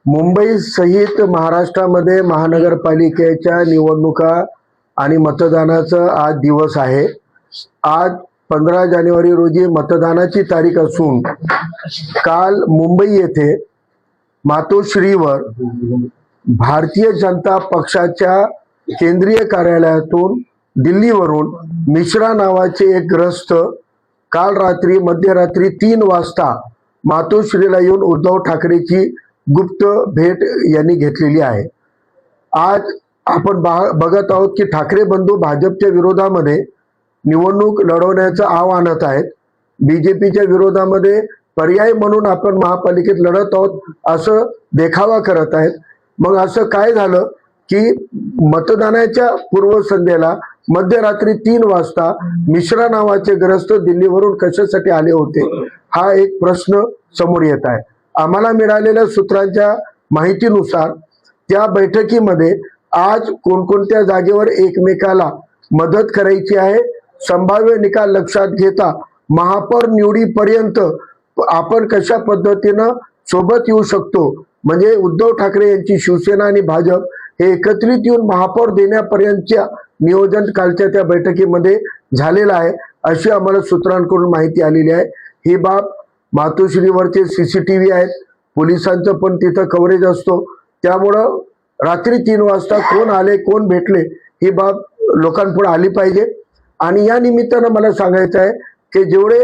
मुंबई सहित महाराष्ट्रामध्ये महानगरपालिकेच्या निवडणुका आणि मतदानाचा आज दिवस आहे। आज 15 जानेवारी रोजी मतदानाची तारीख असून काल मुंबई येथे मातोश्रीवर भारतीय जनता पक्षाच्या केंद्रीय कार्यालयातून दिल्लीवरून मिश्रा नावाचे एक ग्रस्त काल रात्री मध्यरात्री 3 वाजता मातोश्रीला येऊन उद्धव ठाकरेची गुप्त भेट यांनी घेतलेली आहे। आज आपण बघत आहोत की ठाकरे बंधू भाजपच्या विरोधामध्ये निवडणूक लढवण्याचं आव्हान आणत आहेत। बीजेपीच्या विरोधामध्ये पर्याय म्हणून आपण महापालिकेत लढत आहोत असं देखावा करत आहेत। मग असं काय झालं की मतदानाच्या पूर्वसंध्येला मध्यरात्री 3 वाजता मिश्रा नावाचे ग्रस्त दिल्लीवरून कशासाठी आले होते, हा एक प्रश्न समोर येत आहे। आम्हाला मिळालेल्या सूत्रांच्या माहितीनुसार त्या बैठकीमध्ये आज कोणकोणत्या जागेवर एकमेकाला मदत करायची आहे, संभाव्य निकाल लक्षात घेता महापौर निवडीपर्यंत आपण कशा पद्धतीनं सोबत येऊ शकतो, म्हणजे उद्धव ठाकरे यांची शिवसेना आणि भाजप हे एकत्रित येऊन महापौर देण्यापर्यंतच्या नियोजन कालच्या त्या बैठकीमध्ये झालेलं आहे अशी आम्हाला सूत्रांकडून माहिती आलेली आहे। ही बाब मातोश्रीवरचे CCTV आहेत, पोलिसांचं पण तिथं कव्हरेज असतो, त्यामुळं रात्री 3 वाजता कोण आले कोण भेटले ही बाब लोकांपुढे आली पाहिजे। आणि या निमित्तानं मला सांगायचं आहे की जेवढे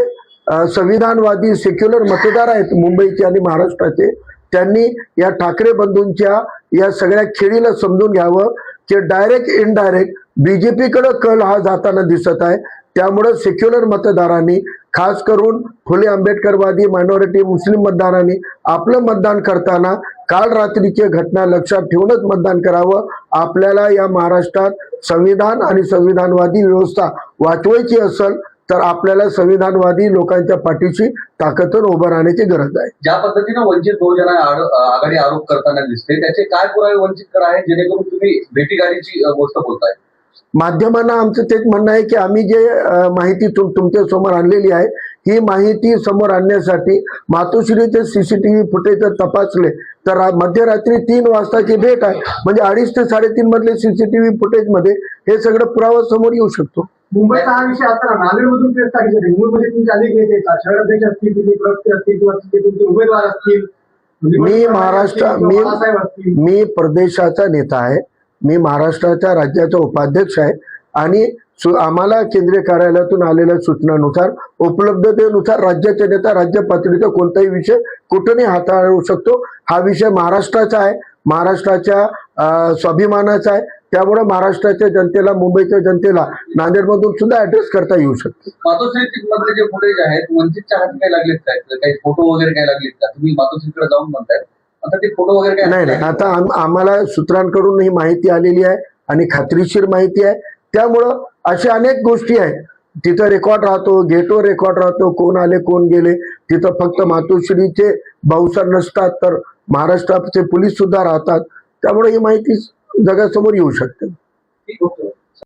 संविधानवादी सेक्युलर मतदार आहेत मुंबईचे आणि महाराष्ट्राचे, त्यांनी या ठाकरे बंधूंच्या या सगळ्या खेळीला समजून घ्यावं की डायरेक्ट इनडायरेक्ट बीजेपीकडे कल हा जाताना दिसत आहे। त्यामुळे सेक्युलर मतदारांनी खास करून फुले आंबेडकरवादी मायनॉरिटी मुस्लिम मतदारांनी आपलं मतदान करताना काल रात्रीची घटना लक्षात ठेवूनच मतदान करावं। आपल्याला या महाराष्ट्रात संविधान आणि संविधानवादी व्यवस्था वाचवायची असेल तर आपल्याला संविधानवादी लोकांच्या पाठीशी ताकदीने उभं राहण्याची गरज आहे। ज्या पद्धतीने वंचित बहुजन आघाडी आरोप करताना दिसते त्याचे काय पुरावे वंचितकडे आहे जेणेकरून तुम्ही भेटीगाडीची गोष्ट बोलताय? माध्यमांना आमचं तेच म्हणणं आहे की आम्ही जे माहिती तुमच्या समोर आणलेली आहे ही माहिती समोर आणण्यासाठी मातोश्रीचे CCTV फुटेज तपासले तर मध्यरात्री 3 वाजताची भेट आहे, म्हणजे 2:30 ते 3:30 मधले CCTV फुटेज मध्ये हे सगळं पुरावा समोर येऊ शकतो। मुंबईचा हा विषय आता नांदेडमधून प्रेस टाकायचे, मुंबईमध्ये तुमचे अनेक नेते आहेत, शहराध्यक्ष असतील, तुम्ही प्रवक्ते असतील किंवा तुमचे उमेदवार असतील, मी प्रदेशाचा नेता आहे, मी महाराष्ट्राच्या राज्याचा उपाध्यक्ष आहे आणि आम्हाला केंद्रीय कार्यालयातून आलेल्या सूचनानुसार उपलब्धतेनुसार राज्याचे नेता राज्य पातळीचा कोणताही विषय कुठेही हाताळू शकतो। हा विषय महाराष्ट्राचा आहे, महाराष्ट्राच्या स्वाभिमानाचा आहे, त्यामुळे महाराष्ट्राच्या जनतेला मुंबईच्या जनतेला नांदेडमधून सुद्धा ऍड्रेस करता येऊ शकतो। मातोश्रीमधले जे फुटेज आहेत वंचितच्या हाती काही लागलेत काय, काही फोटो वगैरे काय लागलेत का? तुम्ही मातोश्रीकडे जाऊन म्हणताय आता ते फोटो वगैरे काय? नाही, आता आम्हाला सूत्रांकडून ही माहिती आलेली आहे आणि खात्रीशीर माहिती आहे, त्यामुळं अशा अनेक गोष्टी आहेत। तिथं रेकॉर्ड राहतो, गेटवर रेकॉर्ड राहतो, कोण आले कोण गेले, तिथं फक्त मातोश्रीचे भाऊसार नसतात तर महाराष्ट्राचे पोलीस सुद्धा राहतात, त्यामुळे ही माहिती जगासमोर येऊ शकते।